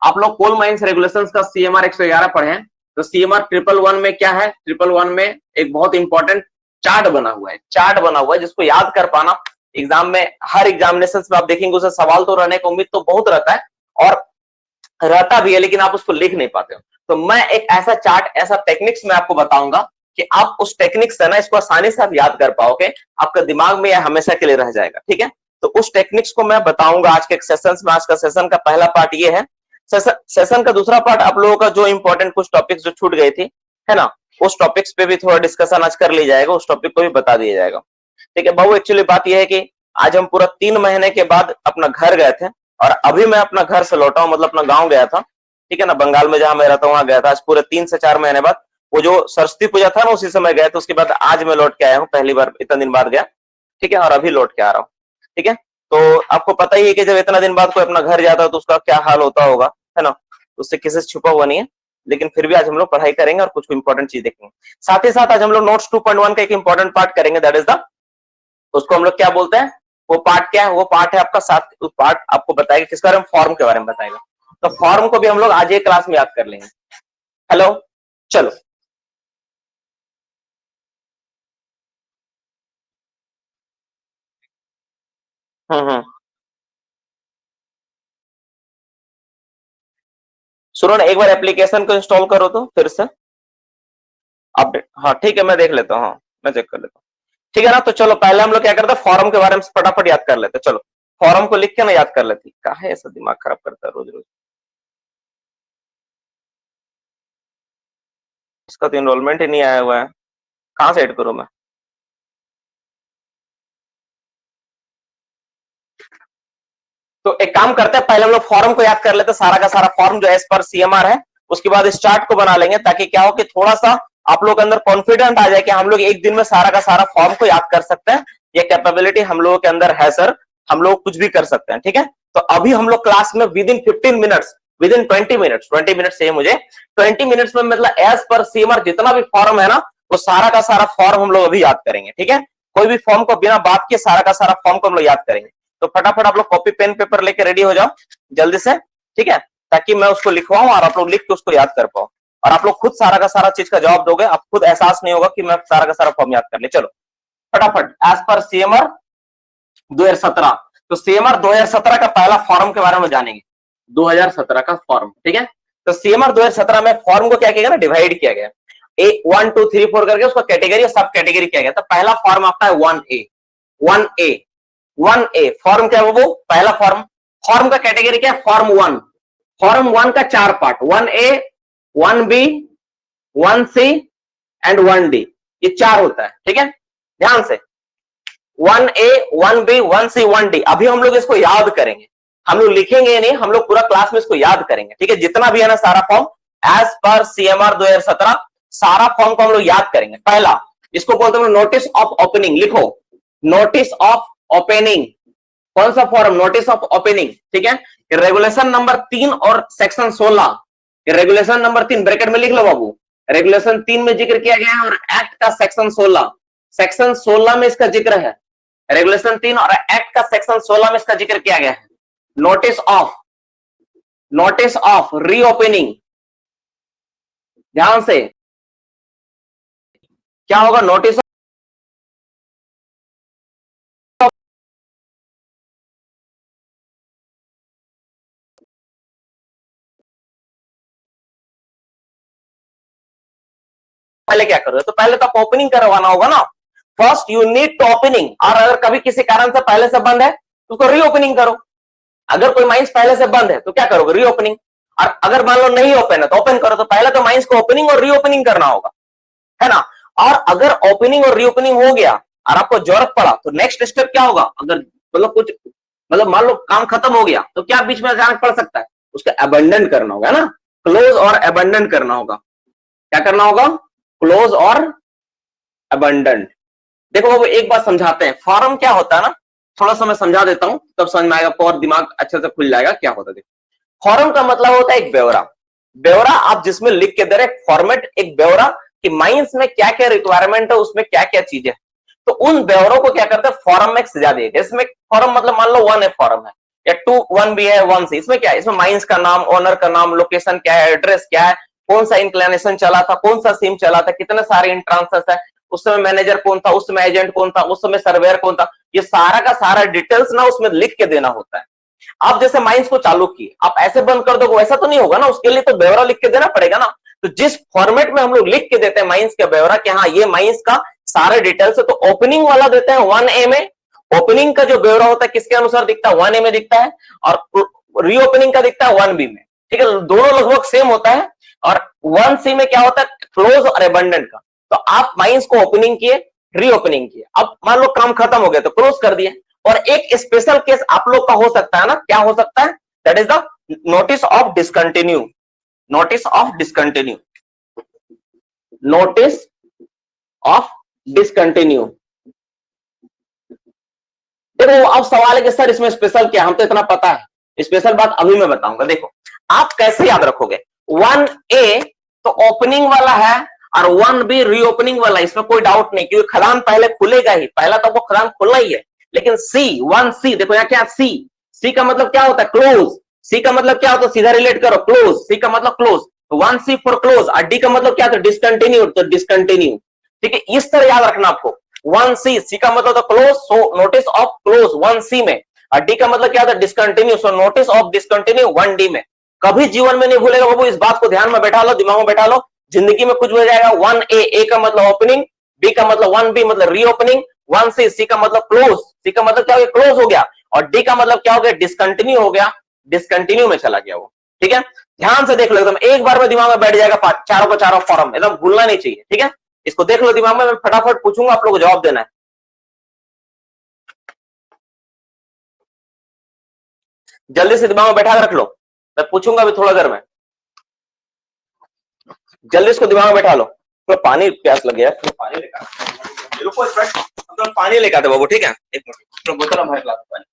आप लोग coal mines regulations का CMR 111 पढ़े हैं, तो CMR 111 में क्या है, 111 में एक बहुत इंपॉर्टेंट चार्ट बना हुआ है, जिसको याद कर पाना एग्जाम में, हर एग्जामिनेशन में आप देखेंगे उसे सवाल तो रहने की उम्मीद तो बहुत रहता है और रहता भी है, लेकिन आप उसको लिख नहीं पाते हो। तो मैं एक ऐसा चार्ट, ऐसा टेक्निक्स मैं आपको बताऊंगा कि आप उस टेक्निक्स से ना इसको आसानी से आप याद कर पाओगे, आपका दिमाग में यह हमेशा के लिए रह जाएगा, ठीक है। तो उस टेक्निक्स को मैं बताऊंगा आज के सेशन में। आज का सेशन का पहला पार्ट ये है। सेशन का दूसरा पार्ट आप लोगों का जो इंपॉर्टेंट कुछ टॉपिक्स जो छूट गए थे, है ना, उस टॉपिक्स पे भी थोड़ा डिस्कशन आज कर लिया जाएगा, उस टॉपिक को भी बता दिया जाएगा, ठीक है। बाबू एक्चुअली बात यह है कि आज हम पूरा 3 महीने के बाद अपना घर गए थे और अभी मैं अपना घर से लौटा हूं, मतलब अपना गांव गया था, ठीक है ना, बंगाल में जहां मैं रहता हूं वहां गया था। आज पूरे 3 से 4 महीने बाद, वो जो सरस्वती पूजा था ना उसी समय गए थे, उसके बाद आज मैं लौट के आया हूं, पहली बार इतना दिन बाद गया, ठीक है, और अभी लौट के आ रहा हूँ, ठीक है। तो आपको पता ही है कि जब इतना दिन बाद कोई अपना घर जाता है तो उसका क्या हाल होता होगा, है ना, उससे किसी से छुपा हुआ नहीं है। लेकिन फिर भी आज हम लोग पढ़ाई करेंगे और कुछ इंपॉर्टेंट चीज देखेंगे। साथ ही साथ आज हम लोग नोट्स 2.1 का एक इंपॉर्टेंट पार्ट करेंगे, दैट इज द, उसको हम लोग क्या बोलते हैं, वो पार्ट क्या है, वो पार्ट है आपका साथ, उस पार्ट आपको बताएगा किसके बारे में, फॉर्म के बारे में बताएगा। तो फॉर्म को भी हम लोग आज एक क्लास में याद कर लेंगे। हेलो, चलो हम्म, सुनो ना, एक बार एप्लीकेशन को इंस्टॉल करो तो फिर से अपडेट। हाँ ठीक है, मैं देख लेता हूँ, हाँ मैं चेक कर लेता हूँ, ठीक है ना। तो चलो पहले हम लोग क्या करते हैं, फॉर्म के बारे में फटाफट याद कर लेते हैं। चलो फॉर्म को लिख के ना याद कर लेती, काहे ऐसा दिमाग खराब करता है रोज रोज। इसका तो इनरोलमेंट ही नहीं आया हुआ है, कहाँ से ऐड करूं मैं। तो एक काम करते हैं, पहले हम लोग फॉर्म को याद कर लेते हैं, सारा का सारा फॉर्म जो एज पर CMR है। उसके बाद इस चार्ट को बना लेंगे, ताकि क्या हो कि थोड़ा सा आप लोग के अंदर कॉन्फिडेंट आ जाए कि हम लोग एक दिन में सारा का सारा फॉर्म को याद कर सकते हैं। ये कैपेबिलिटी हम लोगों के अंदर है सर, हम लोग कुछ भी कर सकते हैं, ठीक है। तो अभी हम लोग क्लास में with in 15 minutes, with in 20 minutes चाहिए मुझे, 20 मिनट्स में मतलब एज पर CMR जितना भी फॉर्म है ना, वो सारा का सारा फॉर्म हम लोग अभी याद करेंगे, ठीक है। कोई भी फॉर्म को बिना बात के सारा का सारा फॉर्म को हम लोग याद करेंगे। तो फटाफट आप लोग कॉपी पेन पेपर लेके रेडी हो जाओ जल्दी से, ठीक है, ताकि मैं उसको लिखवाऊं और आप लोग लिख के उसको याद कर पाओ, और आप लोग खुद सारा का सारा चीज का जवाब दोगे, आप खुद एहसास नहीं होगा कि मैं सारा का सारा फॉर्म याद कर ले। चलो फटाफट, एज पर CMR 2017, तो CMR 2017 का पहला फॉर्म के बारे में जानेंगे, 2017 का फॉर्म, ठीक है। तो CMR 2017 में फॉर्म को क्या किया गया ना, डिवाइड किया गया, ए 1 2 3 4 करके उसका कैटेगरी और सब कैटेगरी किया गया। तो पहला फॉर्म आपका है 1A, 1A, 1A फॉर्म क्या है, वो पहला फॉर्म। फॉर्म का कैटेगरी क्या है, फॉर्म 1। फॉर्म 1 का 4 part, 1A, 1B, 1C and 1D, ये 4 होता है, ठीक है, ध्यान से। 1A, 1B, 1C, 1D, अभी हम लोग इसको याद करेंगे, हम लोग लिखेंगे नहीं, हम लोग पूरा क्लास में इसको याद करेंगे, ठीक है। जितना भी है ना सारा फॉर्म एज पर CMR 2017, सारा फॉर्म को हम लोग याद करेंगे। पहला इसको बोलते हैं नोटिस ऑफ ओपनिंग, लिखो नोटिस ऑफ ओपनिंग। कौन सा फॉर्म, नोटिस ऑफ ओपनिंग, ठीक है। रेगुलेशन नंबर 3 और सेक्शन 16, रेगुलेशन नंबर 3 ब्रैकेट में लिख लो बाबू, रेगुलेशन 3 में जिक्र किया गया है और एक्ट का सेक्शन 16, सेक्शन 16 में इसका जिक्र है, रेगुलेशन 3 और एक्ट का सेक्शन 16 में इसका जिक्र किया गया है। नोटिस ऑफ रीओपनिंग, ध्यान से क्या होगा, नोटिस पहले क्या करोगे, तो पहले तो आप ओपनिंग करवाना होगा ना, first you need to opening, और अगर कभी किसी कारण से पहले से बंद है तो उसको रीओपनिंग करो। अगर कोई माइंस पहले से बंद है तो क्या करोगे, रीओपनिंग। और अगर मान लो नहीं ओपन है तो ओपन करो। तो पहले तो माइंस को ओपनिंग और रीओपनिंग करना होगा, है ना। और अगर ओपनिंग और रीओपनिंग हो गया और आपको जरूरत पड़ा तो नेक्स्ट स्टेप क्या होगा, अगर मतलब कुछ मतलब मान लो काम खत्म हो गया तो क्या बीच में अचानक पड़ सकता है, उसका अबंडन करना होगा ना, क्लोज और अबंडन करना होगा। क्या करना होगा, क्लोज और अबंडन। देखो वो एक बात समझाते हैं, फॉर्म क्या होता है ना, थोड़ा सा मैं समझा देता हूं तब समझ में आएगा आपको और दिमाग अच्छे से खुल जाएगा क्या होता है। फॉर्म का मतलब होता है एक ब्यौरा, ब्यौरा आप जिसमें लिख के दे रहे, फॉर्मेट एक ब्यौरा कि माइंस में क्या क्या रिक्वायरमेंट है, उसमें क्या क्या चीजें, तो उन ब्यौरों को क्या करते हैं फॉर्म में सजा दिए। इसमें फॉर्म मतलब मान लो 1A फॉर्म है, या 2 1B है 1C, इसमें क्या है, इसमें माइंस का नाम, ओनर का नाम, लोकेशन क्या है, एड्रेस क्या है, कौन सा इंक्लिनेशन चला था, कौन सा सिम चला था, कितने सारे इंट्रांसेस है, उस समय मैनेजर कौन था, उस समय एजेंट कौन था, उस समय सर्वेयर कौन था, ये सारा का सारा डिटेल्स ना उसमें लिख के देना होता है। आप जैसे माइंस को चालू किए, आप ऐसे बंद कर दो, वैसा तो नहीं होगा ना, उसके लिए तो ब्यौरा लिख के देना पड़ेगा ना। तो जिस फॉर्मेट में हम लोग लिख के देते हैं माइंस का ब्यौरा कि हाँ ये माइंस का सारे डिटेल्स है, तो ओपनिंग वाला देते हैं 1A में, ओपनिंग का जो ब्यौरा होता है किसके अनुसार दिखता है, 1A में दिखता है, और रीओपनिंग का दिखता है 1B में। ठीक है, दोनों लगभग सेम होता है। और 1C में क्या होता है, क्लोज और एबंडेंट का। तो आप माइंस को ओपनिंग किए, रीओपनिंग किए, अब मान लो काम खत्म हो गया तो क्लोज कर दिए। और एक स्पेशल केस आप लोग का हो सकता है ना, क्या हो सकता है, that is the notice of discontinue, notice of discontinue, notice of discontinue. देखो अब सवाल है कि सर इसमें स्पेशल क्या, हम तो इतना पता है, स्पेशल बात अभी मैं बताऊंगा। देखो आप कैसे याद रखोगे, 1A तो ओपनिंग वाला है और 1B रीओपनिंग वाला, इसमें कोई डाउट नहीं, क्योंकि खदान पहले खुलेगा ही, पहला तो वो खदान खुलना ही है। लेकिन C देखो यहाँ क्या, C का मतलब क्या होता है, क्लोज। C का मतलब क्या होता है, सीधा रिलेट करो, क्लोज, C का मतलब क्लोज, तो 1C फॉर क्लोज। और D का मतलब क्या था, डिसकंटिन्यू, तो डिसकंटिन्यू। ठीक है, इस तरह याद रखना आपको। 1C का मतलब तो close, so notice of close 1C में, और D का मतलब क्या था, discontinue, so notice of discontinue 1D में। कभी जीवन में नहीं भूलेगा बाबू, इस बात को ध्यान में बैठा लो, दिमाग में बैठा लो, जिंदगी में कुछ हो जाएगा। 1A का मतलब ओपनिंग, B का मतलब 1B मतलब रीओपनिंग, 1C का मतलब क्लोज, C का मतलब क्या हो गया, क्लोज हो गया, और D का मतलब क्या हो गया, डिसकंटिन्यू हो गया, डिसकंटिन्यू में चला गया वो। ठीक है, ध्यान से देख लो, एकदम एक बार में दिमाग में बैठ जाएगा, चारों का चारों फॉर्म एकदम भूलना नहीं चाहिए। ठीक है, इसको देख लो दिमाग में, मैं फटाफट पूछूंगा, आप लोग को जवाब देना है। जल्दी से दिमाग में बैठा कर रख लो, मैं पूछूंगा अभी थोड़ा देर में, जल्दी इसको दिमाग में बैठा लो। तो पानी प्यास लग गया, तो पानी लेकर रुको, तो पानी लेकर आते बाबू। ठीक है, एक मिनट, बोतल हमारे ग्लास पानी।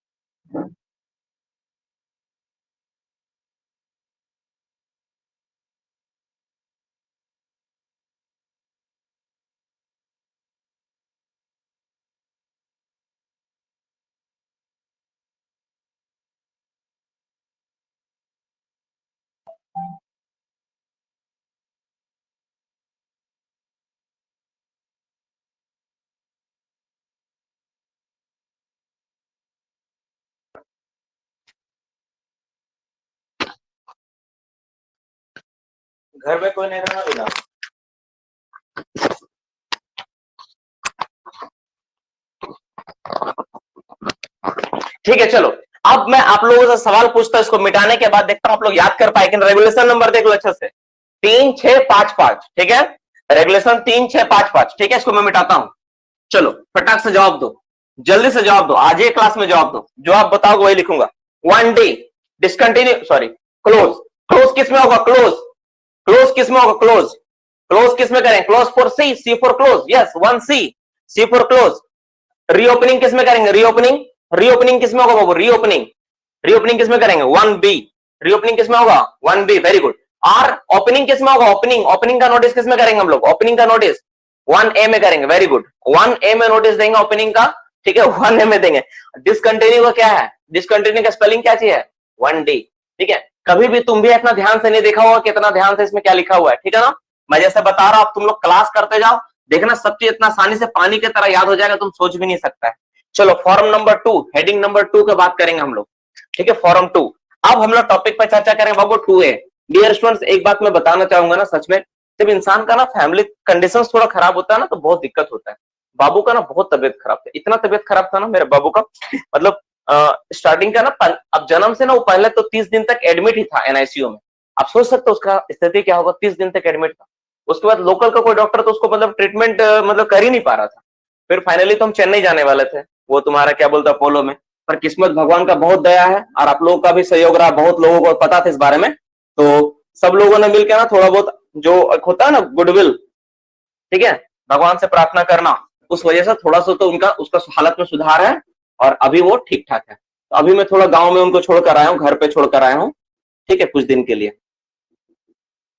घर में कोई नहीं रहना बिना। ठीक है, चलो अब मैं आप लोगों से सवाल पूछता हूं, इसको मिटाने के बाद देखता हूं आप लोग याद कर पाए कि रेगुलेशन नंबर देख लो अच्छे से, 3655। ठीक है, रेगुलेशन 3655। ठीक है, इसको मैं मिटाता हूं। चलो फटाक से जवाब दो, जल्दी से जवाब दो, आज एक क्लास में जवाब दो, जो आप बताओगे वही लिखूंगा। 1D discontinue, sorry close, close किस में होगा, क्लोज, क्लोज किस में होगा, क्लोज, क्लोज किस में करें, close for C for close, yes 1C, C for close. Reopening किस में करेंगे, रीओपनिंग, रीओपनिंग किस में होगा बाबू, रीओपनिंग, रीओपनिंग किस में करेंगे, 1B, रीओपनिंग किस में होगा, 1B, वेरी गुड। और ओपनिंग किस में होगा, ओपनिंग, ओपनिंग का नोटिस किस में करेंगे हम लोग, ओपनिंग का नोटिस 1A में करेंगे, वेरी गुड, 1A में नोटिस देंगे ओपनिंग का। ठीक है, 1A में देंगे। डिसकंटिन्यू का क्या है, डिसकंटिन्यू का स्पेलिंग क्या चाहिए, 1D। ठीक है, कभी भी तुम भी इतना ध्यान से नहीं देखा होगा कितना ध्यान से इसमें क्या लिखा हुआ है। ठीक है ना, मैं जैसे बता रहा हूं, तुम लोग क्लास करते जाओ, देखना सब चीज इतना आसानी से पानी की तरह याद हो जाएगा, तुम सोच भी नहीं सकता है। चलो फॉर्म नंबर 2, हेडिंग नंबर 2 की बात करेंगे हम लोग। ठीक है, फॉर्म 2। अब हम लोग टॉपिक पर चर्चा करेंगे बाबू 2A। डियर स्टूडेंट्स, एक बात मैं बताना चाहूंगा ना, सच में जब इंसान का ना फैमिली कंडीशंस थोड़ा खराब होता है ना, तो बहुत दिक्कत होता है। बाबू का ना बहुत तबियत खराब था, इतना तबियत खराब था ना मेरे बाबू का, मतलब स्टार्टिंग का ना, अब जन्म से ना वो पहले तो 30 दिन तक एडमिट ही था NICU में। आप सोच सकते हो उसका स्थिति क्या होगा, 30 दिन तक एडमिट था। उसके बाद लोकल का कोई डॉक्टर तो उसको मतलब ट्रीटमेंट मतलब कर ही नहीं पा रहा था। फिर फाइनली तो हम चेन्नई जाने वाले थे, वो तुम्हारा क्या बोलता अपोलो में, पर किस्मत भगवान का बहुत दया है और आप लोगों का भी सहयोग रहा, बहुत लोगों को पता था इस बारे में, तो सब लोगों ने मिलकर ना थोड़ा बहुत जो होता है ना गुडविल, ठीक है, भगवान से प्रार्थना करना, उस वजह से थोड़ा सा तो उनका उसका हालत में सुधार है और अभी वो ठीक ठाक है। तो अभी मैं थोड़ा गांव में उनको छोड़कर आया हूँ, घर पे छोड़कर आया हूँ, ठीक है, कुछ दिन के लिए।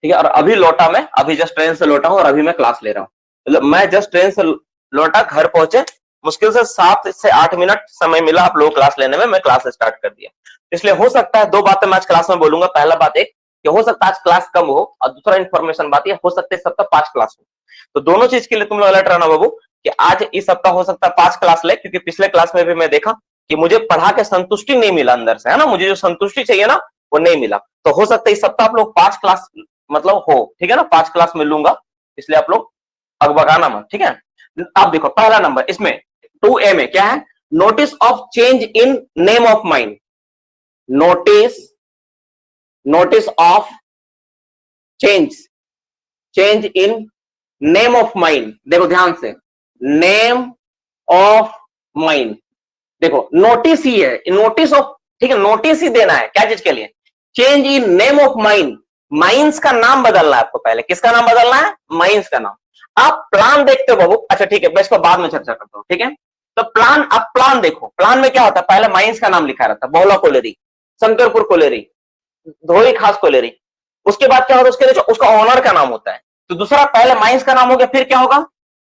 ठीक है, और अभी लौटा, मैं अभी जस्ट ट्रेन से लौटा हूँ और अभी मैं क्लास ले रहा हूँ। मतलब मैं जस्ट ट्रेन से लौटा, घर पहुंचे, मुश्किल से 7 से 8 मिनट समय मिला आप लोग क्लास लेने में, मैं क्लास स्टार्ट कर दिया। इसलिए हो सकता है, दो बातें मैं आज क्लास में बोलूंगा। पहला बात एक कि हो सकता है आज क्लास कम हो, और दूसरा इन्फॉर्मेशन बात ये हो सकता है सप्ताह 5 क्लास हो। तो दोनों चीज के लिए तुम लोग अलर्ट रहना बाबू कि आज इस सप्ताह हो सकता है 5 क्लास ले, क्योंकि पिछले क्लास में भी मैं देखा कि मुझे पढ़ा के संतुष्टि नहीं मिला अंदर से, है ना, मुझे जो संतुष्टि चाहिए ना वो नहीं मिला। तो हो सकता है इस सप्ताह आप लोग 5 क्लास मतलब हो, ठीक है ना, 5 क्लास में लूंगा, इसलिए आप लोग अगबगाना मत, ठीक है। आप देखो पहला नंबर इसमें 2A में क्या है, notice of change in name of mind. Notice of change in name of mind. देखो ध्यान से, नेम ऑफ माइंड, देखो नोटिस ही है, नोटिस ऑफ, ठीक है, नोटिस ही देना है क्या चीज के लिए, change in name of mind. Mines का नाम बदलना है आपको, पहले किसका नाम बदलना है, माइंस का नाम। आप प्लान देखते हो बाबू, अच्छा ठीक है, मैं इसको बाद में चर्चा करता हूं, ठीक है। तो प्लान, आप प्लान देखो, प्लान में क्या होता है, पहले माइंस का नाम लिखा रहता है, बहुला कोलेरी, शंकरपुर कोलेरी, धोई खास कोलेरी। उसके बाद क्या होता है, उसके लिए उसका ऑनर का नाम होता है। तो दूसरा पहले माइंस का नाम हो गया, फिर क्या होगा,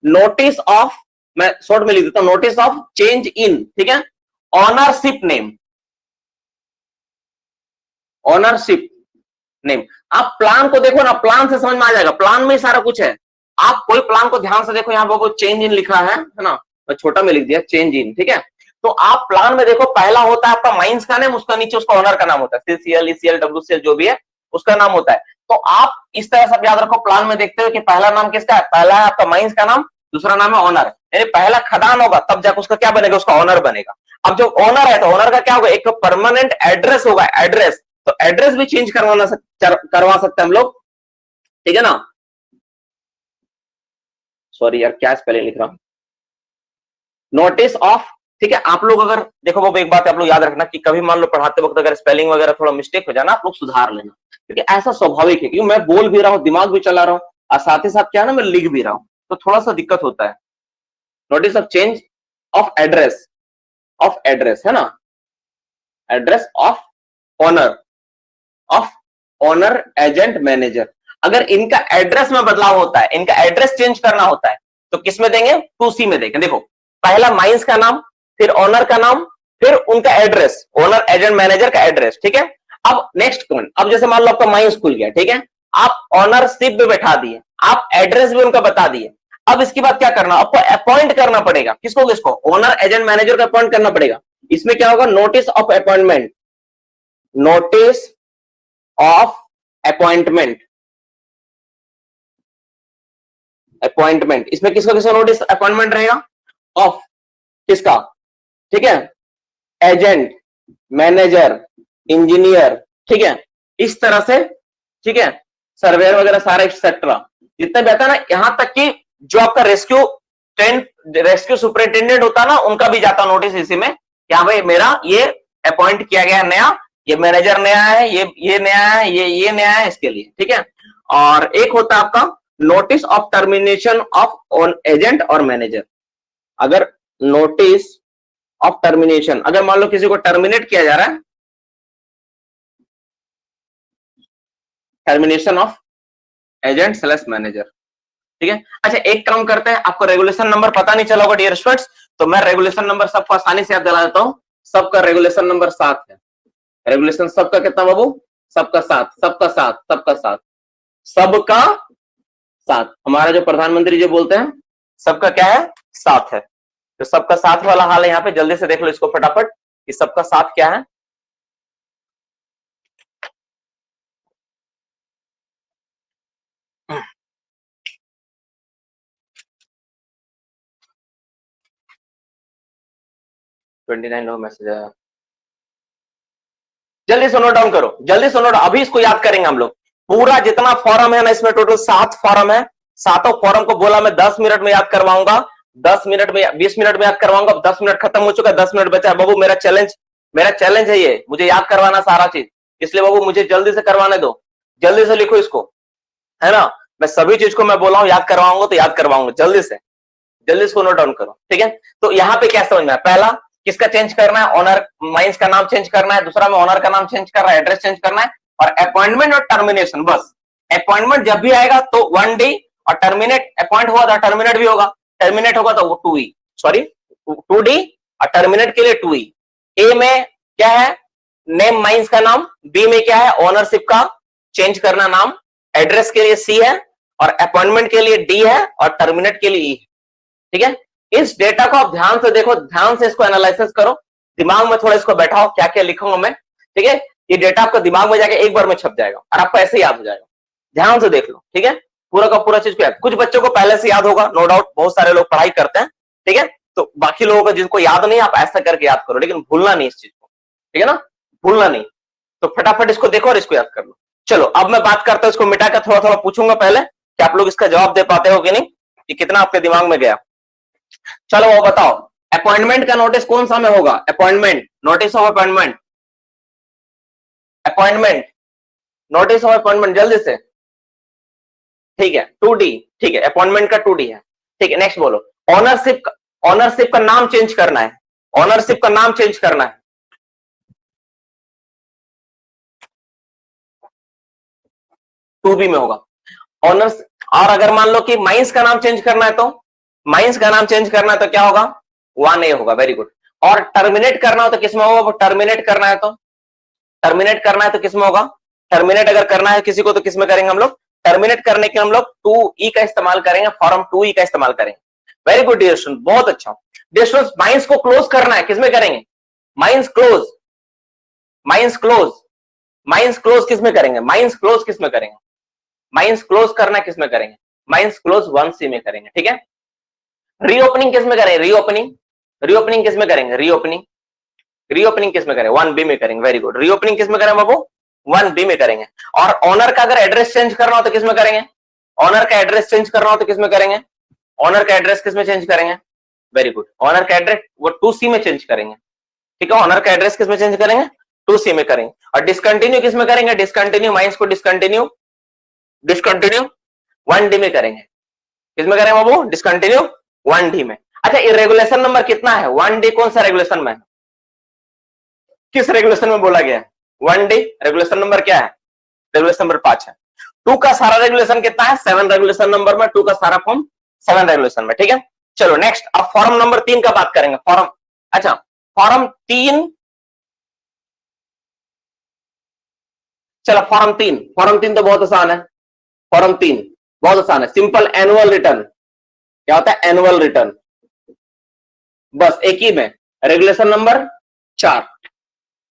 नोटिस ऑफ, मैं शॉर्ट में लिख देता हूं, नोटिस ऑफ चेंज इन, ठीक है, ऑनरशिप नेम, ऑनरशिप नेम। आप प्लान को देखो ना, प्लान से समझ में आ जाएगा, प्लान में सारा कुछ है। आप कोई प्लान को ध्यान से देखो, यहां पर चेंज इन लिखा है ना, मैं छोटा में लिख दिया चेंज इन, ठीक है। तो आप प्लान में देखो, पहला होता है आपका माइंस का नेम, उसका नीचे उसका ऑनर का नाम होता है, CCL, ECL, WCL जो भी है उसका नाम होता है। तो आप इस तरह से याद रखो, प्लान में देखते हो कि पहला नाम किसका है, पहला है आपका माइंस का नाम, दूसरा नाम है ऑनर, यानी पहला खदान होगा तब जाकर उसका क्या बनेगा, उसका ऑनर बनेगा। अब जो ऑनर है तो ऑनर का क्या होगा, एक परमानेंट एड्रेस होगा, एड्रेस, तो एड्रेस भी चेंज करवा सकते हैं हम लोग, ठीक है ना। सॉरी यार, क्या स्पेलिंग लिख रहा हूं, नोटिस ऑफ, ठीक है। आप लोग अगर देखो बाबू, एक बात आप लोग याद रखना कि कभी मान लो पढ़ाते वक्त अगर स्पेलिंग वगैरह थोड़ा मिस्टेक हो जाना, आप लोग सुधार लेना, क्योंकि ऐसा स्वाभाविक है, क्योंकि मैं बोल भी रहा हूं, दिमाग भी चला रहा हूं, और साथ ही साथ क्या है ना, मैं लिख भी रहा हूं, तो थोड़ा सा दिक्कत होता है। Notice of change of address है ना, address of owner agent manager. अगर इनका एड्रेस में बदलाव होता है, इनका एड्रेस चेंज करना होता है, तो किस में देंगे, 2C में देंगे। देखो पहला माइंस का नाम, फिर ऑनर का नाम, फिर उनका एड्रेस, ओनर एजेंट मैनेजर का एड्रेस, ठीक है। अब नेक्स्ट कौन, अब जैसे मान लो आपका माइंस खुल गया, ठीक है, आप ऑनरशिप भी बैठा दिए, आप एड्रेस भी उनका बता दिए। अब इसके बाद क्या करना, आपको अपॉइंट करना पड़ेगा, किसको, ओनर एजेंट मैनेजर को अपॉइंट करना पड़ेगा। इसमें क्या होगा, notice of appointment, notice of appointment, appointment, इसमें किसका नोटिस अपॉइंटमेंट रहेगा, ऑफ किसका, ठीक है, एजेंट, मैनेजर, इंजीनियर, ठीक है, इस तरह से, ठीक है, सर्वेयर वगैरह सारा एक्सेट्रा जितना भी आता है ना, यहां तक कि जो आपका रेस्क्यू सुपरिटेंडेंट होता है ना, उनका भी जाता नोटिस इसी में, क्या भाई मेरा ये अपॉइंट किया गया नया, ये मैनेजर नया है, ये नया है, ये नया है, इसके लिए, ठीक है। और एक होता है आपका notice of termination of on agent और मैनेजर। अगर नोटिस ऑफ टर्मिनेशन, अगर मान लो किसी को टर्मिनेट किया जा रहा है, termination of agent slash manager, ठीक है। अच्छा एक काम करते हैं, आपको रेगुलेशन नंबर पता नहीं चला होगा डियर स्टूडेंट्स, तो मैं रेगुलेशन नंबर सबको आसानी से याद दिला देता हूं। सबका रेगुलेशन नंबर 7 है, रेगुलेशन सबका कितना बाबू, सबका 7, सबका 7, सबका 7, सबका 7। हमारा जो प्रधानमंत्री जी बोलते हैं सबका क्या है, 7 है। तो सबका 7 वाला हाल है यहाँ पे, जल्दी से देख लो इसको फटाफट कि सबका 7 क्या है। मैसेज आया, जल्दी से नोट डाउन करो, जल्दी से नोट, अभी इसको याद करेंगे हम लोग। पूरा जितना फॉर्म है ना, इसमें टोटल 7 फॉर्म है। सातों फॉर्म को बोला मैं 10 मिनट में याद करवाऊंगा, 10 मिनट में, 20 मिनट में याद करवाऊंगा। 10 मिनट खत्म हो चुका है, 10 मिनट बचा है बाबू। मेरा चैलेंज है ये, मुझे याद करवाना सारा चीज, इसलिए बाबू मुझे जल्दी से करवाने दो, जल्दी से लिखो इसको, है ना। मैं सभी चीज को मैं बोला हूं याद करवाऊंगा, तो याद करवाऊंगा, जल्दी इसको नोट डाउन करो, ठीक है। तो यहाँ पे क्या समझना है, पहला किसका चेंज करना है, ऑनर माइंस का नाम चेंज करना है, दूसरा में ऑनर का नाम चेंज करना है, एड्रेस चेंज करना है, और अपॉइंटमेंट और टर्मिनेशन। बस अपॉइंटमेंट जब भी आएगा तो 1 डे, और टर्मिनेट, अपॉइंट हुआ तो टर्मिनेट भी होगा, टर्मिनेट होगा तो 2 डी, और टर्मिनेट के लिए 2 ए में क्या है, नेम माइंस का नाम, बी में क्या है ओनरशिप का चेंज करना नाम, एड्रेस के लिए सी है और अपॉइंटमेंट के लिए डी है और टर्मिनेट के लिए ई है। ठीक है, इस डेटा को आप ध्यान से देखो, ध्यान से इसको एनालिसिस करो, दिमाग में थोड़ा इसको बैठाओ क्या क्या लिखूंगा मैं। ठीक है, ये डेटा आपका दिमाग में जाके एक बार में छप जाएगा और आपको ऐसे याद हो जाएगा। ध्यान से देख लो, ठीक है, पूरा का पूरा चीज को याद। कुछ बच्चों को पहले से याद होगा, नो डाउट, बहुत सारे लोग पढ़ाई करते हैं। ठीक है, तो बाकी लोगों को जिनको याद नहीं, आप ऐसा करके याद करो, लेकिन भूलना नहीं इस चीज को। ठीक है ना, भूलना नहीं। तो फटाफट इसको देखो और इसको याद कर लो। चलो अब मैं बात करता हूं, इसको मिटा कर थोड़ा थोड़ा पूछूंगा पहले कि आप लोग इसका जवाब दे पाते हो कि नहीं, कि कितना आपके दिमाग में गया। चलो वो बताओ, अपॉइंटमेंट का नोटिस कौन सा में होगा? Appointment, notice of appointment, appointment, notice of appointment, जल्दी से। ठीक है, 2D, ठीक है, अपॉइंटमेंट का 2D है। ठीक है, नेक्स्ट बोलो। ऑनरशिप, ऑनरशिप का नाम चेंज करना है, ऑनरशिप का नाम चेंज करना है। टू बी में होगा ऑनर्स। और अगर मान लो कि माइंस का नाम चेंज करना है, तो माइंस का नाम चेंज करना है तो क्या होगा? 1A होगा। Very good. और टर्मिनेट करना हो तो किसमें होगा? टर्मिनेट करना है तो, टर्मिनेट करना है तो किसमें होगा? टर्मिनेट अगर करना है किसी को तो किसमें करेंगे हम लोग? टर्मिनेट करने के हम लोग 2E का इस्तेमाल करेंगे, फॉर्म 2E का इस्तेमाल करेंगे। वेरी गुड डियर स्टूडेंट, बहुत अच्छा। डियर स्टूडेंट्स, माइंस को क्लोज करना है, किसमें करेंगे? Mines close, mines close, mines close किसमें करेंगे? माइंस क्लोज किसमें करेंगे? माइंस क्लोज करना किसमें करेंगे? माइंस क्लोज 1C में करेंगे। ठीक है, रीओपनिंग किसमें करेंगे? रीओपनिंग, रीओपनिंग किसमें करेंगे? रीओपनिंग, रीओपनिंग किसमें करेंगे? 1B में करेंगे। वेरी गुड, रीओपनिंग किसमें करेंगे बाबू? 1B में करेंगे। और ऑनर का अगर एड्रेस चेंज करना हो तो किसमें करेंगे? ऑनर का एड्रेस चेंज करना हो तो किसमें करेंगे? ऑनर का एड्रेस किसमें चेंज करेंगे? वेरी गुड, ऑनर का एड्रेस वो 2C में चेंज करेंगे। ठीक है, ऑनर का एड्रेस किसमें चेंज करेंगे? 2C में करेंगे। और डिसकंटिन्यू किसमें करेंगे? डिसकंटिन्यू, माइंस को डिसकंटिन्यू, डिसकंटिन्यू 1D में करेंगे। किसमें करेंगे बाबू? डिसकंटिन्यू 1D में। अच्छा, ये रेगुलेशन नंबर कितना है? 1D कौन सा रेगुलेशन में? किस रेगुलेशन में बोला गया है? 1D रेगुलेशन नंबर क्या है? रेगुलेशन नंबर 5 है। 2 का सारा रेगुलेशन कितना है? 7 रेगुलेशन नंबर में, 2 का सारा फॉर्म 7 रेगुलेशन में। ठीक है, चलो नेक्स्ट, अब फॉर्म नंबर 3 का बात करेंगे। फॉर्म, अच्छा फॉर्म 3, चलो फॉर्म 3, फॉर्म 3 तो बहुत आसान है। फॉर्म 3 बहुत आसान है, सिंपल एनुअल रिटर्न। क्या होता है? एनुअल रिटर्न, बस एक ही में, regulation number 4,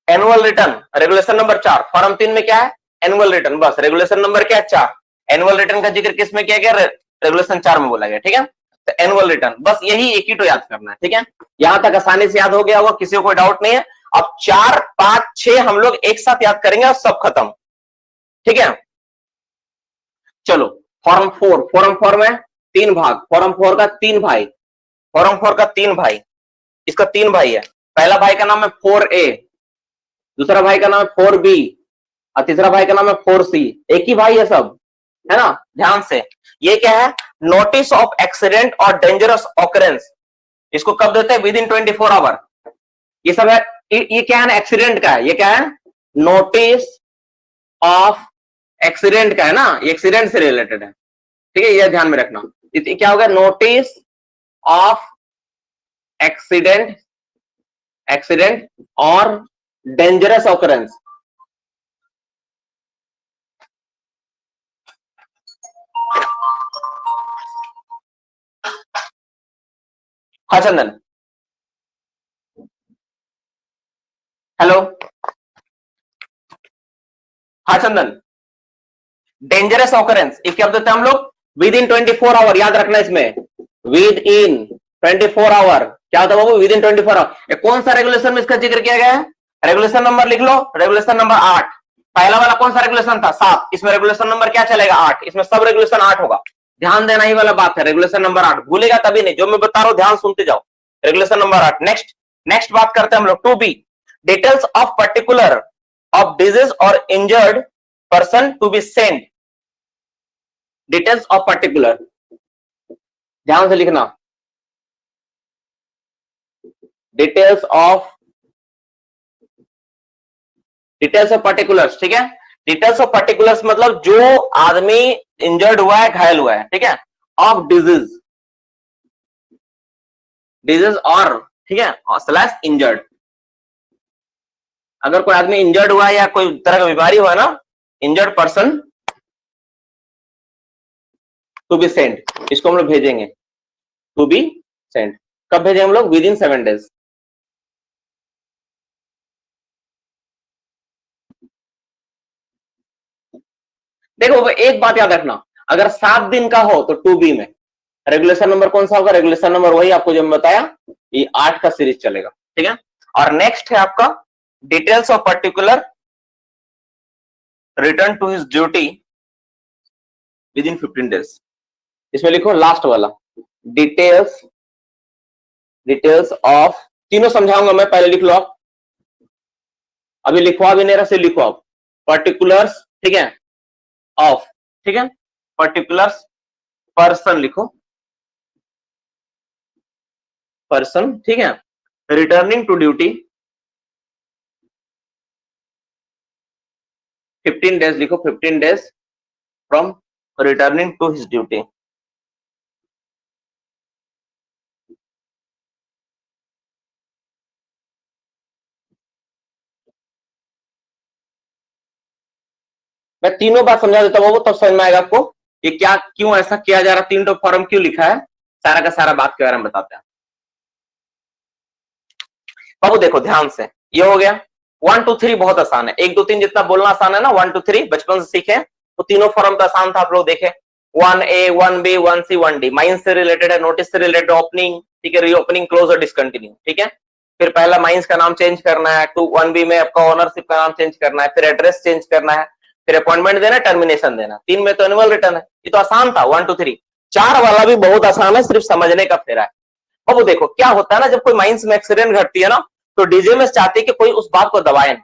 annual return, regulation number 4। Form 3 में क्या है? एनुअल रिटर्न, बस रेगुलेशन नंबर क्या है? 4। एनुअल रिटर्न का जिक्र किस में किया गया? रेगुलेशन 4 में बोला गया। ठीक है, तो एनुअल रिटर्न, बस यही एक ही तो याद करना है। ठीक है, यहां तक आसानी से याद हो गया होगा, किसी को कोई डाउट नहीं है। अब 4, 5, 6 हम लोग एक साथ याद करेंगे और सब खत्म। ठीक है, चलो फॉर्म 4, फॉर्म 4 में 3 भाग, फॉर्म 4 का 3 भाई, फॉर्म 4 का 3 भाई, इसका 3 भाई है। पहला भाई का नाम है 4A, दूसरा भाई का नाम है 4B और तीसरा भाई का नाम है 4C। एक ही भाई है सब, है ना? ध्यान से, ये क्या है? नोटिस ऑफ एक्सीडेंट और डेंजरस ऑकरेंस। इसको कब देते हैं? Within 24 hour. ये सब है, ये क्या है ना? एक्सीडेंट का है। ये क्या है? नोटिस ऑफ एक्सीडेंट का है ना, ये एक्सीडेंट से रिलेटेड है। ठीक है, ये ध्यान में रखना। क्या होगा? नोटिस ऑफ एक्सीडेंट, एक्सीडेंट और डेंजरस ऑकरेंस। हाँ चंदन, हेलो, हाँ चंदन, डेंजरस ऑकरेंस ये क्या देते हैं हम लोग? विद इन 24 आवर, याद रखना इसमें, विद इन 24 आवर। क्या होता है बाबू? With in 24 our. कौन सा रेगुलेशन में इसका जिक्र किया गया है? रेगुलेशन नंबर लिख लो, रेगुलेशन नंबर 8। पहला वाला कौन सा रेगुलेशन था? 7। इसमें रेगुलेशन नंबर क्या चलेगा? 8। इसमें सब रेगुलेशन 8 होगा। ध्यान देना ही वाला बात है, रेगुलेशन नंबर 8 भूलेगा तभी नहीं, जो मैं बता रहा हूं ध्यान सुनते जाओ। Regulation number 8। नेक्स्ट, नेक्स्ट बात करते हैं हम लोग 2B, details of particular of disease और injured person to be sent. Details of particular, ध्यान से लिखना, डिटेल्स ऑफ पर्टिकुलर्स। ठीक है, डिटेल्स ऑफ पर्टिकुलर्स मतलब जो आदमी इंजर्ड हुआ है, घायल हुआ है। ठीक है, ऑफ डिजीज, डिजीज और, ठीक है, स्लैश इंजर्ड। अगर कोई आदमी इंजर्ड हुआ या कोई तरह का बीमारी हुआ ना, injured person to be send, इसको हम लोग भेजेंगे टू बी सेंड। कब भेजेंगे हम लोग? With in 7 days। देखो एक बात याद रखना, अगर 7 दिन का हो तो 2B में रेगुलेशन नंबर कौन सा होगा? रेगुलेशन नंबर वही आपको जो मैं बताया, ये 8 का सीरीज चलेगा, ठीक है। और नेक्स्ट है आपका details of particular return to his duty within 15 days। इसमें लिखो लास्ट वाला, डिटेल्स ऑफ, तीनों समझाऊंगा मैं, पहले लिख लो आप, अभी लिखवा भी नहीं रहा, सिर्फ लिखो आप पर्टिकुलर्स, ठीक है, ऑफ, ठीक है, पर्टिकुलर्स पर्सन लिखो, पर्सन, ठीक है, रिटर्निंग टू ड्यूटी 15 days लिखो, 15 days from returning to his duty. मैं तीनों बात समझा देता हूँ, तब समझ में आएगा आपको कि क्या, क्यों ऐसा किया जा रहा, 3 फॉर्म क्यों लिखा है, सारा का सारा बात के बारे में बताते हैं। बाबू देखो ध्यान से, ये हो गया 1 2 3, बहुत आसान है, 1 2 3 जितना बोलना आसान है ना, 1 2 3 बचपन से सीखे, तो तीनों फॉर्म तो आसान था, आप लोग देखे 1A 1B 1C 1D, mines से रिलेटेड है, नोटिस से रिलेटेड, ओपनिंग, ठीक है, रीओपनिंग, क्लोज और डिसकंटिन्यू, ठीक है। फिर पहला माइंस का नाम चेंज करना है, 1B में आपका ओनरशिप का नाम चेंज करना है, फिर एड्रेस चेंज करना है, फिर अपॉइंटमेंट देना, टर्मिनेशन देना, 3 में तो एनुअल रिटर्न है, ये तो आसान था 1 2 3। 4 वाला भी बहुत आसान है, सिर्फ समझने का फेरा है। अब देखो क्या होता है ना, जब कोई माइंस में एक्सीडेंट घटती है ना, तो डीजीएमएस चाहती है कि कोई उस बात को दबाए ना,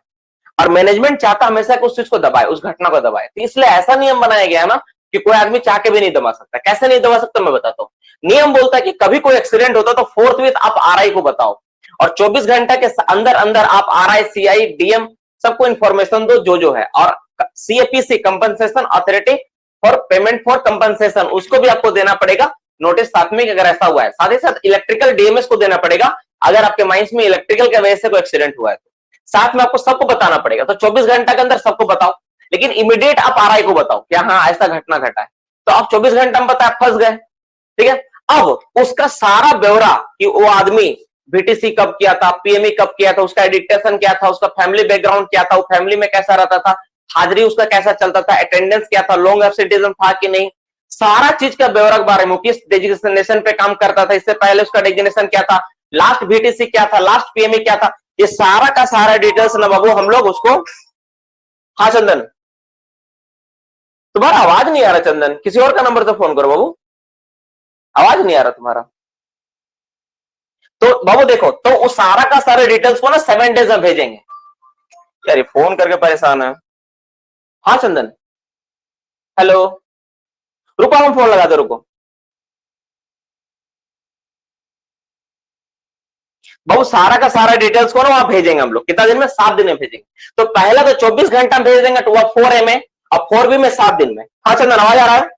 और मैनेजमेंट चाहता हमेशा कि उस चीज को दबाए, उस घटना को दबाए। तो इसलिए ऐसा नियम बनाया गया है ना कि कोई आदमी चाह के भी नहीं दबा सकता। कैसे नहीं दबा सकता मैं बताता हूँ। नियम बोलता है कि कभी कोई एक्सीडेंट होता तो फोर्थविथ आप आरआई को बताओ, और 24 घंटा के अंदर अंदर आप आरआई, सीआई, डीएम सबको इंफॉर्मेशन दो जो है, और CAPC compensation authority for payment for compensation उसको भी आपको देना पड़ेगा नोटिस साथ में, अगर ऐसा हुआ है। साथ ही साथ इलेक्ट्रिकल डीएमएस को देना पड़ेगा अगर आपके माइंस में इलेक्ट्रिकल की वजह से कोई एक्सीडेंट हुआ है तो। साथ में आपको सबको बताना पड़ेगा, तो 24 घंटा के अंदर सबको बताओ, लेकिन इमीडिएट आप आरआई को बताओ क्या हाँ ऐसा घटना घटा है, तो आप 24 घंटा में बताया फंस गए, ठीक है। अब उसका सारा ब्यौरा कि वो आदमी बीटीसी कब किया था, पीएमई कब किया था, उसका एडिक्टेशन क्या था, उसका फैमिली बैकग्राउंड क्या था, वो फैमिली में कैसा रहता था, हाजिरी उसका कैसा चलता था, अटेंडेंस क्या था, लॉन्ग एब्सेंटिज्म था कि नहीं, सारा चीज का ब्यौरा के बारे में, किस डेजिग्नेशन पे काम करता था, इससे पहले उसका डेजिग्नेशन क्या था, लास्ट बीटीसी क्या था, लास्ट पीएमई क्या था, ये सारा का सारा डिटेल्स ना बाबू हम लोग उसको। हाँ चंदन, तुम्हारा आवाज नहीं आ रहा चंदन, किसी और का नंबर से फोन करो बाबू, आवाज नहीं आ रहा तुम्हारा। तो बाबू देखो, तो उस सारा का सारे डिटेल्स को ना 7 डेज में भेजेंगे। यार फोन करके परेशान है। हाँ चंदन, हेलो, रुको हम फोन लगा दो, रुको। बहुत सारा का सारा डिटेल्स को ना वहां भेजेंगे हम लोग, कितना दिन में? 7 दिन में भेजेंगे। तो पहला तो 24 घंटा में भेज देंगे, तो वह 4A में और 4B में 7 दिन में। हाँ चंदन, आवाज आ रहा है?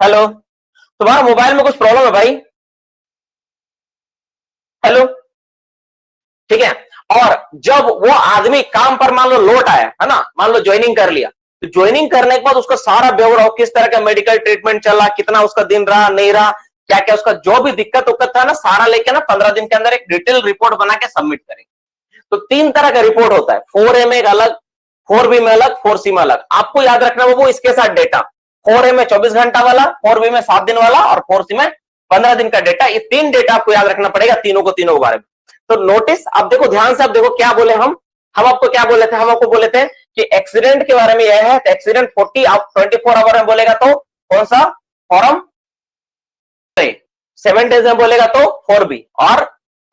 हेलो, तुम्हारा मोबाइल में कुछ प्रॉब्लम है भाई? हेलो, ठीक है। और जब वो आदमी काम पर मान लो लौट आया है ना, मान लो ज्वाइनिंग कर लिया, तो ज्वाइनिंग करने के बाद उसका सारा ब्यौरा, किस तरह का मेडिकल ट्रीटमेंट चला, कितना उसका दिन रहा नहीं रहा, क्या क्या उसका जो भी दिक्कत उक्कत था ना, सारा लेके ना 15 दिन के अंदर एक डिटेल रिपोर्ट बना के सबमिट करेंगे। तो 3 तरह का रिपोर्ट होता है, 4A में एक अलग, 4B में अलग, 4C में अलग। आपको याद रखना वो इसके साथ डेटा, 4A में 24 घंटा वाला, 4B में 7 दिन वाला और 4C में 15 दिन का डेटा। ये 3 डेटा आपको याद रखना पड़ेगा, तीनों के बारे में। तो नोटिस अब देखो ध्यान से, अब देखो क्या बोले हम आपको क्या बोले थे, हम आपको बोले थे कि एक्सीडेंट के बारे में यह है, तो एक्सीडेंट 24 आवर में बोलेगा तो कौन सा फॉर्म, 7 डेज में बोलेगा तो 4B, और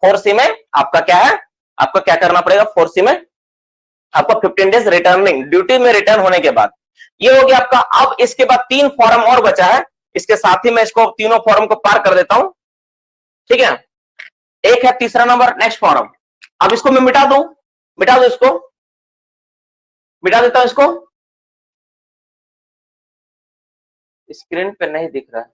4C में आपका क्या है, आपका क्या करना पड़ेगा, 4C में आपको 15 डेज रिटर्निंग ड्यूटी में रिटर्न होने के बाद। ये हो गया आपका। अब इसके बाद 3 फॉर्म और बचा है, इसके साथ ही मैं इसको तीनों फॉर्म को पार कर देता हूं, ठीक है। एक है तीसरा नंबर, नेक्स्ट फॉर्म। अब इसको मैं मिटा दो इसको मिटा देता हूं, इसको स्क्रीन पे नहीं दिख रहा है,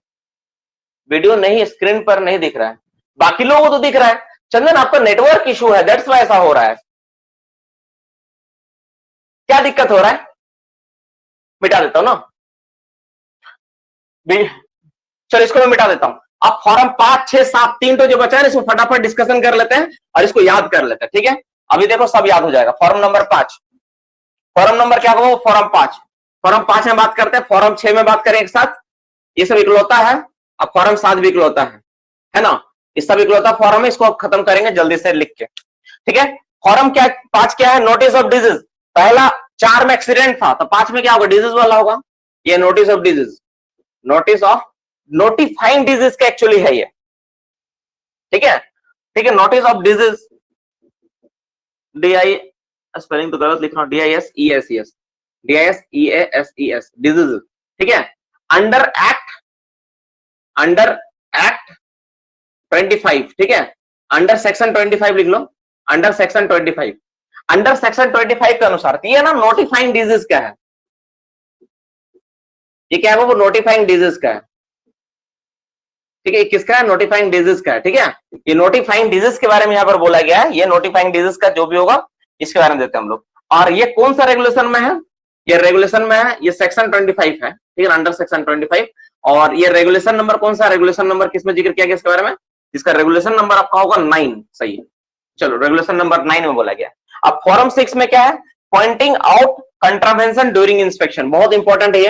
वीडियो नहीं, स्क्रीन पर नहीं दिख रहा है, बाकी लोगों को तो दिख रहा है। चंदन आपका नेटवर्क इशू है, दैट्स वाई ऐसा हो रहा है। क्या दिक्कत हो रहा है? मिटा देता हूं ना, चलो इसको मैं मिटा देता हूं। अब फॉर्म 5, 6, 7, 3 तो जो बचा है ना, इसको फटाफट डिस्कशन कर लेते हैं और इसको याद कर लेते हैं, ठीक है? अभी देखो सब याद हो जाएगा। फॉर्म नंबर 5, फॉर्म नंबर क्या होगा? फॉर्म 5। फॉर्म 5 में बात करते हैं, फॉर्म 6 में बात करें एक साथ। ये सब इकलौता है। अब फॉर्म 7 भी इकलौता है ना? इस सब इकलौता फॉर्म है, इसको अब खत्म करेंगे जल्दी से लिख के, ठीक है? फॉर्म क्या 5 क्या है? Notice of disease. पहला 4 में एक्सीडेंट था, तो 5 में क्या होगा? डिजीज वाला होगा। ये notice of disease, notice of notifying disease का एक्चुअली है ये, ठीक है? ठीक है, notice of disease, DI spelling तो गलत लिख रहा हूं, DISEASES, DISEASES डिजीज, ठीक है? अंडर एक्ट 25, ठीक है? अंडर सेक्शन 25 लिख लो, अंडर सेक्शन 25। अंडर सेक्शन 25 के अनुसार ये ना नोटिफाइंग डिजीज क्या है? ये क्या है? वो नोटिफाइंग डिजीज का है, ठीक है? किसका है? नोटिफाइंग डिजीज का है, ठीक है? ये नोटिफाइंग डिजीज के बारे में यहां पर बोला गया है। ये नोटिफाइंग डिजीज का जो भी होगा इसके बारे में देते हैं हम लोग। और ये कौन सा रेगुलेशन में है? ये रेगुलेशन में है, ये सेक्शन 25 है, ठीक है? Under section 25। और ये रेगुलेशन नंबर कौन सा? रेगुलेशन नंबर किसमें जिक्र किया गया इसके बारे में? इसका रेगुलेशन नंबर आपका होगा 9, सही है। चलो रेगुलेशन नंबर 9 में बोला गया। अब फॉर्म 6 में क्या है? Poynting out contravention during inspection, बहुत इंपॉर्टेंट है ये।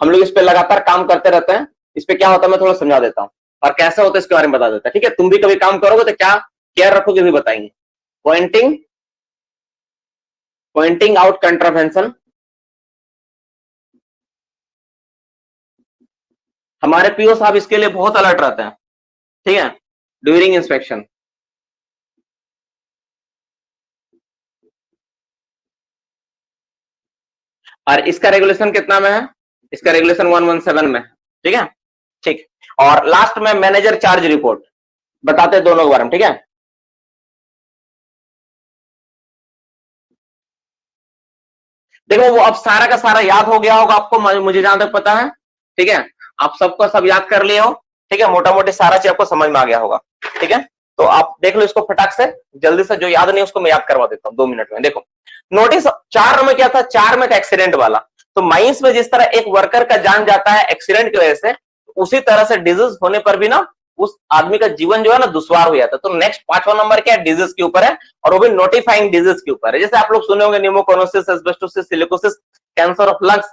हम लोग इस पे लगातार काम करते रहते हैं। इस पे क्या होता है मैं थोड़ा समझा देता हूँ और कैसे होता है इसके बारे में बता देता है, ठीक है? तुम भी कभी काम करोगे तो क्या केयर रखोगे भी बताएंगे। पॉइंटिंग आउट कंट्रावेंशन, हमारे पीओ साहब इसके लिए बहुत अलर्ट रहते हैं, ठीक है? During inspection. और इसका रेगुलेशन कितना में है? इसका रेगुलेशन 117 में है, ठीक है? ठीक। और लास्ट में मैनेजर चार्ज रिपोर्ट बताते हैं दोनों के बारे में, ठीक है? देखो वो अब सारा का सारा याद हो गया होगा आपको, मुझे जहां तक पता है, ठीक है? आप सबको सब याद कर लिए हो, ठीक है? मोटा मोटी सारा चीज आपको समझ में आ गया होगा, ठीक है? तो आप देख लो इसको फटाक से, जल्दी से, जो याद नहीं उसको मैं याद करवा देता हूँ 2 मिनट में। देखो नोटिस 4 में क्या था? 4 में था एक्सीडेंट वाला। तो माइंस में जिस तरह एक वर्कर का जान जाता है एक्सीडेंट की वजह से, उसी तरह से डिजीज होने पर भी ना उस आदमी का जीवन जो है ना दुश्वार हो जाता है। तो नेक्स्ट 5वां नंबर क्या है? डिजीज के ऊपर है, और वो भी नोटिफाइंग डिजीज के ऊपर है। जैसे आप लोग सुने होंगे pneumoconiosis, asbestosis, silicosis, cancer of lungs,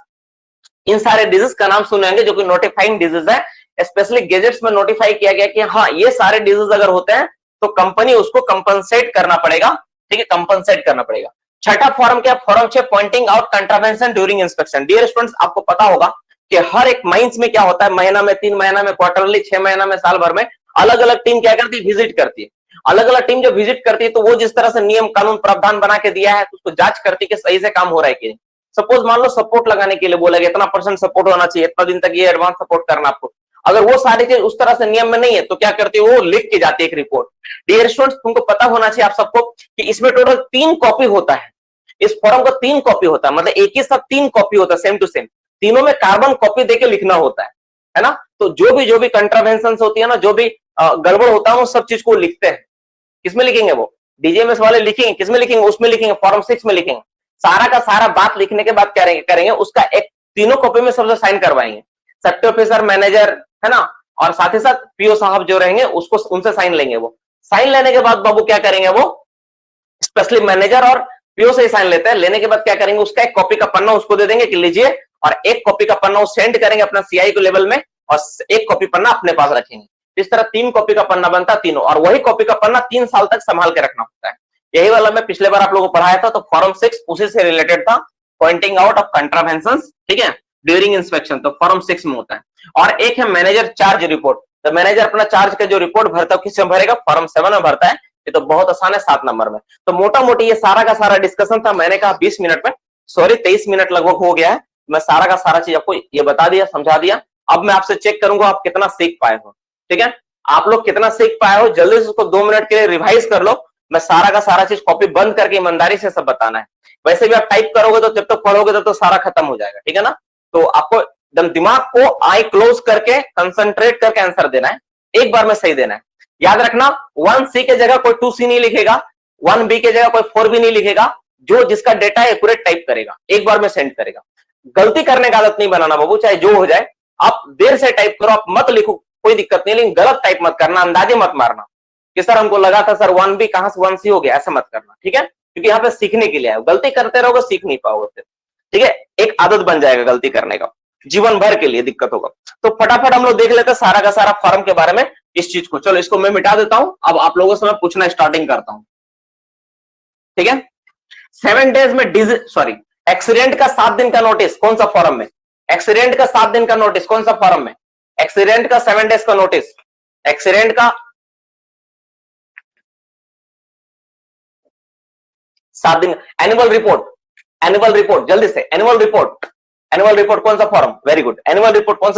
इन सारे डिजीज का नाम सुने होंगे जो कि नोटिफाइंग डिजीज है। स्पेशली गैजेट्स में नोटिफाई किया गया कि हाँ ये सारे डिजीज अगर होते हैं तो कंपनी उसको कंपनसेट करना पड़ेगा, ठीक है? कंपनसेट करना पड़ेगा। छठा फॉर्म क्या? Form 6 pointing out contravention during inspection. Dear students, आपको पता होगा कि हर एक माइंस में क्या होता है, महीना में, 3 महीना में, क्वार्टरली, 6 महीना में, साल भर में अलग अलग टीम क्या करती है? विजिट करती है। अलग अलग टीम जब विजिट करती है तो वो जिस तरह से नियम कानून प्रावधान बना के दिया है उसको जांच करती है कि सही से काम हो रहा है कि नहीं। सपोज मान लो सपोर्ट लगाने के लिए बोला गया, इतना % सपोर्ट होना चाहिए, इतना दिन तक ये एडवांस सपोर्ट करना आपको। अगर वो सारी चीज उस तरह से नियम में नहीं है तो क्या करती है? वो लिख के जाती है एक रिपोर्ट। डियर स्टूडेंट्स, तुमको पता होना चाहिए आप सबको कि इसमें टोटल 3 कॉपी होता है। इस फॉर्म का 3 कॉपी होता है, मतलब एक ही साथ 3 कॉपी होता है, सेम टू सेम। तीनों में कार्बन कॉपी देके लिखना होता है ना? तो जो भी कंट्रावेंशन होती है ना, जो भी गड़बड़ होता है, वो सब चीज को लिखते हैं। किसमें लिखेंगे? वो डीजीएमएस वाले लिखेंगे। किसमें लिखेंगे? उसमें लिखेंगे, फॉर्म 6 में लिखेंगे। सारा का सारा बात लिखने के बाद क्या करेंगे? उसका एक तीनों कॉपी में सबसे साइन करवाएंगे, सेक्टर ऑफिसर, मैनेजर, है ना? और साथ ही साथ पीओ साहब जो रहेंगे उसको उनसे साइन लेंगे। वो साइन लेने के बाद बाबू क्या करेंगे? वो स्पेशली मैनेजर और पीओ से ही साइन लेते हैं। लेने के बाद क्या करेंगे? उसका एक कॉपी का पन्ना उसको दे देंगे कि लीजिए, और एक कॉपी का पन्ना वो सेंड करेंगे अपना सीआई के लेवल में, और एक कॉपी पन्ना अपने पास रखेंगे। इस तरह 3 कॉपी का पन्ना बनता है तीनों, और वही कॉपी का पन्ना 3 साल तक संभाल के रखना होता है। यही वाला मैं पिछले बार आप लोगों को पढ़ाया था। तो फॉर्म 6 उसी से रिलेटेड था, पॉइंटिंग आउट ऑफ कंट्रावेंशंस, ठीक है? ड्यूरिंग इंस्पेक्शन, तो फॉर्म 6 में होता है। और एक है मैनेजर चार्ज रिपोर्ट। तो मैनेजर अपना चार्ज का जो रिपोर्ट भरता है किसमें भरेगा? फॉर्म 7 में भरता है। ये तो बहुत आसान है, 7 नंबर में। तो मोटा मोटी ये सारा का सारा डिस्कशन था। मैंने कहा 20 मिनट में, सॉरी 23 मिनट लगभग हो गया है। मैं सारा का सारा चीज आपको ये बता दिया, समझा दिया। अब मैं आपसे चेक करूंगा आप कितना सीख पाए हो, ठीक है? आप लोग कितना सीख पाए हो, जल्दी से उसको 2 मिनट के लिए रिवाइज कर लो। मैं सारा का सारा चीज कॉपी बंद करके ईमानदारी से सब बताना है। वैसे भी आप टाइप करोगे तो जब तक पढ़ोगे तब तो सारा खत्म हो जाएगा, ठीक है ना? तो आपको एकदम दिमाग को आई क्लोज करके कंसंट्रेट करके आंसर देना है, एक बार में सही देना है। याद रखना 1C के जगह कोई 2C नहीं लिखेगा, 1B के जगह कोई 4B नहीं लिखेगा, जो जिसका डेटा है एक्यूरेट टाइप करेगा, एक बार में सेंड करेगा। गलती करने का आदत नहीं बनाना बाबू, चाहे जो हो जाए। आप देर से टाइप करो, आप मत लिखो, कोई दिक्कत नहीं, लेकिन गलत टाइप मत करना, अंदाजे मत मारना कि सर हमको लगा था सर 1B कहां से 1C हो गया, ऐसा मत करना, ठीक है? क्योंकि यहाँ पे सीखने के लिए है, गलती करते रहोगे सीख नहीं पाओगे फिर, ठीक है? एक आदत बन जाएगा गलती करने का, जीवन भर के लिए दिक्कत होगा। तो फटाफट हम लोग देख लेते हैं सारा का सारा फॉर्म के बारे में, इस चीज को। चलो इसको मैं मिटा देता हूं, अब आप लोगों से मैं पूछना स्टार्टिंग करता हूं, ठीक है? 7 डेज में एक्सीडेंट का 7 दिन का नोटिस कौन सा फॉर्म में? एक्सीडेंट का 7 दिन का नोटिस कौन सा फॉर्म में? एक्सीडेंट का 7 डेज का नोटिस, एक्सीडेंट का 7 दिन। एनुअल रिपोर्ट, एनुअल रिपोर्ट जल्दी से, एनुअल रिपोर्ट कौन सा form? Very good, annual report कौन सा